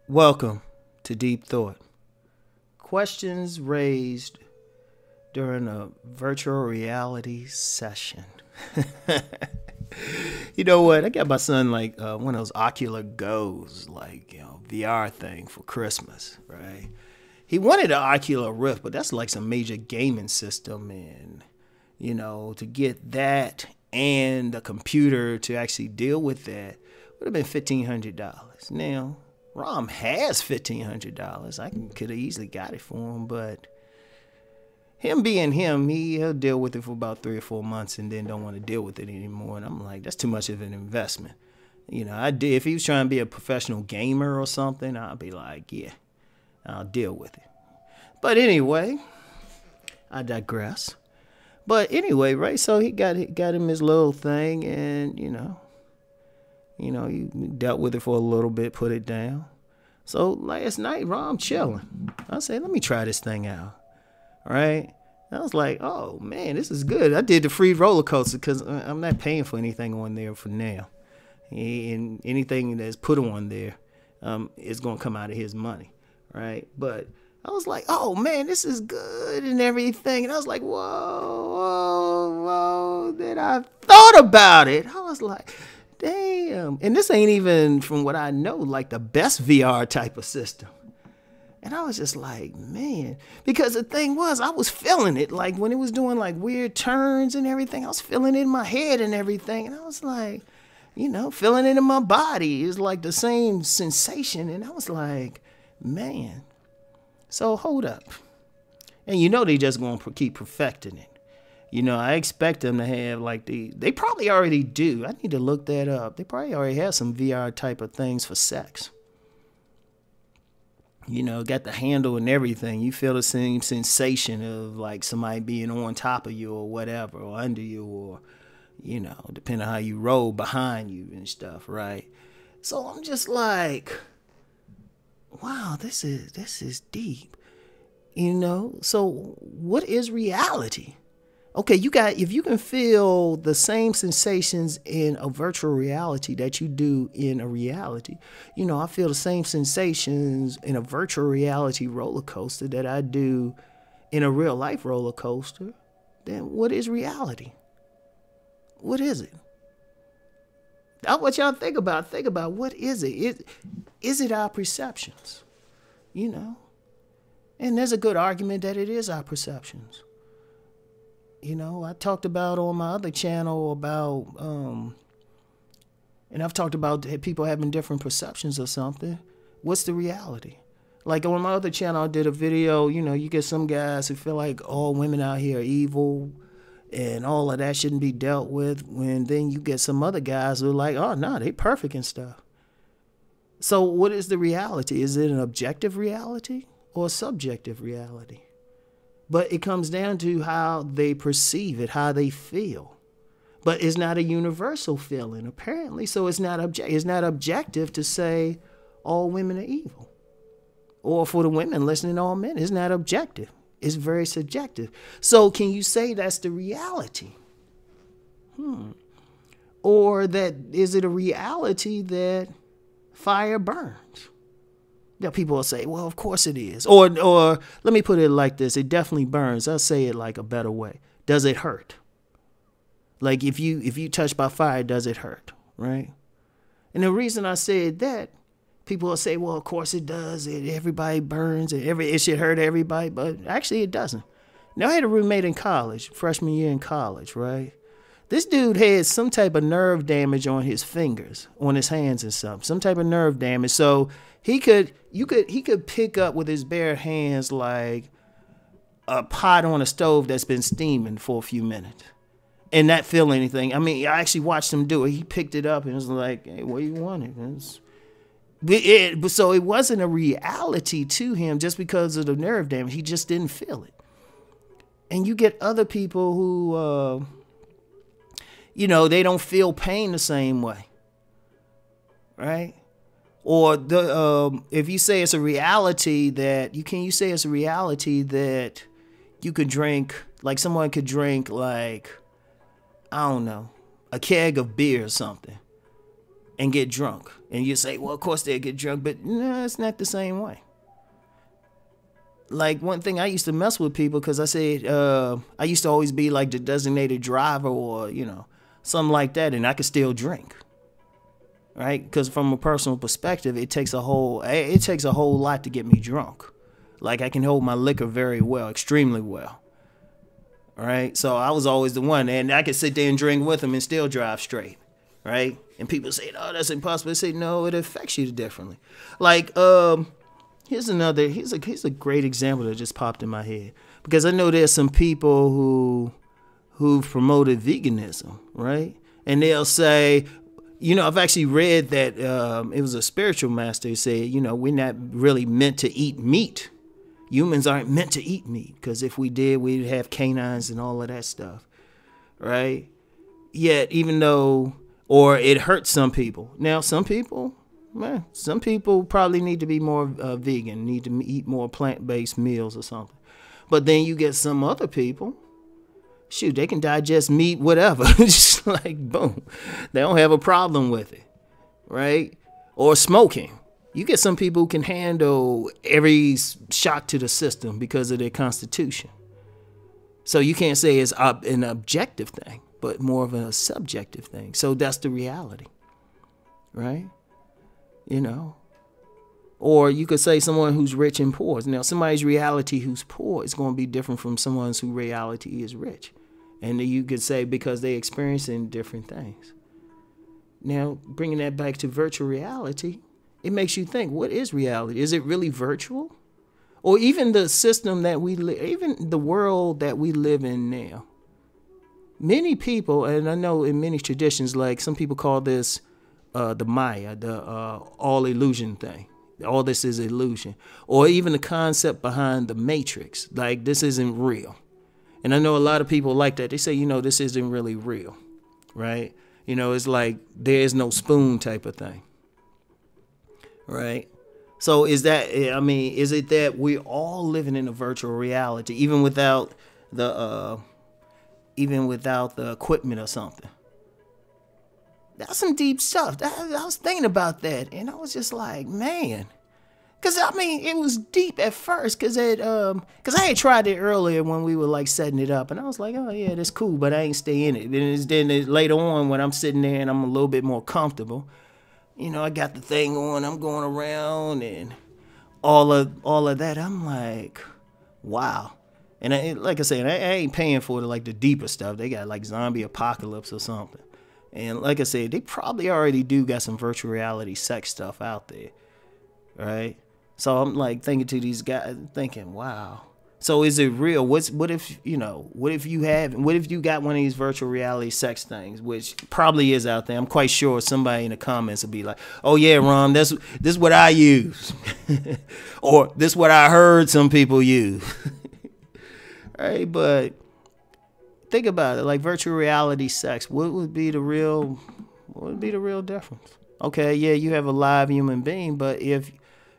Welcome to Deep Thought. Questions raised during a virtual reality session. You know what? I got my son like one of those Ocular Go's, VR thing for Christmas, right? He wanted an Ocular Rift, but that's like some major gaming system, and to get that and a computer to actually deal with that would have been $1,500. Now, Rom has $1,500. I could have easily got it for him, but him being him, he'll deal with it for about 3 or 4 months and then don't want to deal with it anymore. And I'm like, that's too much of an investment. I did. If he was trying to be a professional gamer or something, I'd be like, yeah, I'll deal with it. But anyway, I digress. But anyway, right? So he got him his little thing, and he dealt with it for a little bit, put it down. So last night, Rom chilling. I said, let me try this thing out. Right? I was like, oh man, this is good. I did the free roller coaster because I'm not paying for anything on there for now. And anything that's put on there is going to come out of his money. Right? But I was like, oh man, this is good and everything. And I was like, whoa. Then I thought about it. I was like, damn. And this ain't even, from what I know, like the best VR type of system. And I was just like, man, because the thing was, I was feeling it. Like when it was doing like weird turns and everything, I was feeling it in my head and everything. And I was like, feeling it in my body. It's like the same sensation. And I was like, man. So hold up. And they just going to keep perfecting it. I expect them to have like they probably already do. I need to look that up. They probably already have some VR type of things for sex. Got the handle and everything. You feel the same sensation of like somebody being on top of you or whatever, or under you, or, depending on how you roll behind you and stuff, right? So I'm just like, wow, this is deep. So what is reality? Okay, if you can feel the same sensations in a virtual reality that you do in a reality, I feel the same sensations in a virtual reality roller coaster that I do in a real life roller coaster, then what is reality? What is it? I want y'all to think about. Think about, what is it? Is it our perceptions? And there's a good argument that it is our perceptions. I talked about on my other channel about, and I've talked about people having different perceptions of something. What's the reality? Like on my other channel, I did a video, you get some guys who feel like all women out here are evil and all of that shouldn't be dealt with. When then you get some other guys who are like, oh, no, they perfect and stuff. So what is the reality? Is it an objective reality or a subjective reality? But it comes down to how they perceive it, how they feel. But it's not a universal feeling, apparently. So it's not objective to say all women are evil. Or for the women listening to all men, it's not objective. It's very subjective. So can you say that's the reality? Or is it a reality that fire burns? People will say, well, of course it is. Or let me put it like this. It definitely burns. I'll say it like a better way. Does it hurt? Like if you touched by fire, does it hurt? Right? And the reason I said that, people will say, well, of course it does. Everybody burns. It should hurt everybody. But actually it doesn't. Now, I had a roommate in college, freshman year in college, right? This dude had some type of nerve damage on his fingers, on his hands and stuff. Some type of nerve damage. So he could pick up with his bare hands like a pot on a stove that's been steaming for a few minutes and not feel anything. I mean, I actually watched him do it. He picked it up and was like, hey, what do you want? So it wasn't a reality to him just because of the nerve damage. He just didn't feel it. And you get other people who, they don't feel pain the same way. Right? Or if you say it's a reality that you say it's a reality that you could drink, like someone could drink like, I don't know, a keg of beer or something. and get drunk. And you say, well, of course they get drunk, but no, it's not the same way. Like, one thing, I used to mess with people because I said, I used to always be like the designated driver or, something like that, and I could still drink. Right? Because from a personal perspective, it takes a whole lot to get me drunk. Like, I can hold my liquor very well, extremely well. All right? So I was always the one, and I could sit there and drink with them and still drive straight. Right? And people say, oh, that's impossible. I say, no, it affects you differently. Like, here's a great example that just popped in my head. Because I know there's some people who've promoted veganism, right? And they'll say, I've actually read that it was a spiritual master who said, we're not really meant to eat meat. Humans aren't meant to eat meat, because if we did, we'd have canines and all of that stuff, right? Yet, or it hurts some people. Now, some people probably need to be more vegan, need to eat more plant-based meals or something. But then you get some other people, shoot, they can digest meat, whatever. Just like, boom. They don't have a problem with it, right? Or smoking. You get some people who can handle every shock to the system because of their constitution. So you can't say it's an objective thing, but more of a subjective thing. So that's the reality, right? Or you could say someone who's rich and poor. Now, somebody's reality who's poor is going to be different from someone's whose reality is rich. And you could say because they experiencing different things. Now, bringing that back to virtual reality, it makes you think, what is reality? Is it really virtual? Or even the system that even the world that we live in now. Many people, and I know in many traditions, like some people call this the Maya, the all illusion thing. All this is illusion. Or even the concept behind the Matrix, like this isn't real. And I know a lot of people like that. They say, this isn't really real, right? It's like there is no spoon type of thing, right? So is it that we're all living in a virtual reality, even without the equipment or something? That's some deep stuff. I was thinking about that, and I was just like, man. Because, it was deep at first, because I had tried it earlier when we were, like, setting it up, and I was like, oh, yeah, that's cool, but I ain't stay in it. Then later on, when I'm sitting there and I'm a little bit more comfortable, I got the thing on, I'm going around, and all of that, I'm like, wow. And like I said, I ain't paying for the deeper stuff. They got, like, zombie apocalypse or something. And like I said, they probably already do got some virtual reality sex stuff out there, right? So I'm like thinking to these guys, thinking, wow. So is it real? What if you got one of these virtual reality sex things, which probably is out there? I'm quite sure somebody in the comments will be like, oh yeah, Rom, this is what I use. Or this is what I heard some people use. Right, but think about it, like virtual reality sex. What would be the real difference? Okay, yeah, you have a live human being, but if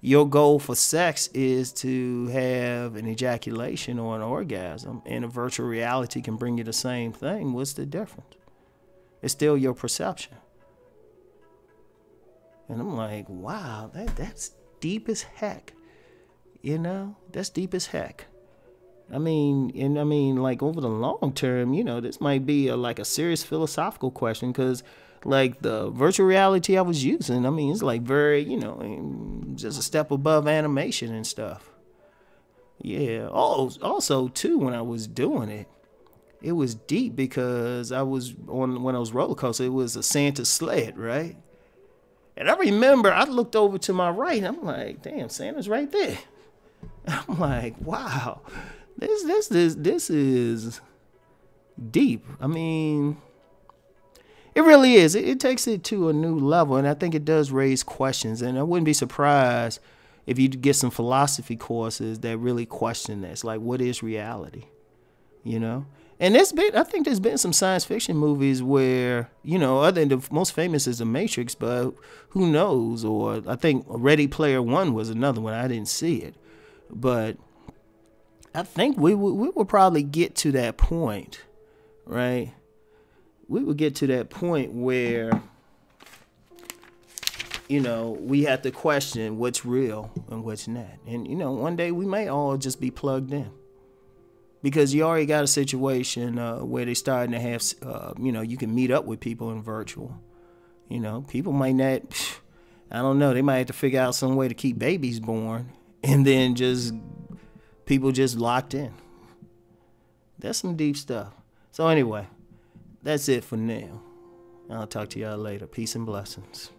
your goal for sex is to have an ejaculation or an orgasm, and a virtual reality can bring you the same thing, what's the difference? It's still your perception. And I'm like, wow, that's deep as heck. That's deep as heck. Like over the long term, this might be a serious philosophical question, because like the virtual reality I was using, it's like very, just a step above animation and stuff. Yeah. Also too, when I was doing it, it was deep because I was on one of those roller coasters. It was a Santa sled, right? And I remember I looked over to my right, and I'm like, damn, Santa's right there. I'm like, wow. This is deep. It really is. It takes it to a new level, and I think it does raise questions. And I wouldn't be surprised if you get some philosophy courses that really question this, like what is reality, And I think there's been some science fiction movies where, other than the most famous is The Matrix, but who knows? Or I think Ready Player One was another one. I didn't see it, but I think we will probably get to that point, right? We will get to that point where you know, we have to question what's real and what's not. And, you know, one day we may all just be plugged in. Because you already got a situation where they're starting to have, you know, you can meet up with people in virtual. You know, people might not, I don't know, they might have to figure out some way to keep babies born. And then just, people just locked in. That's some deep stuff. So anyway, that's it for now. I'll talk to y'all later. Peace and blessings.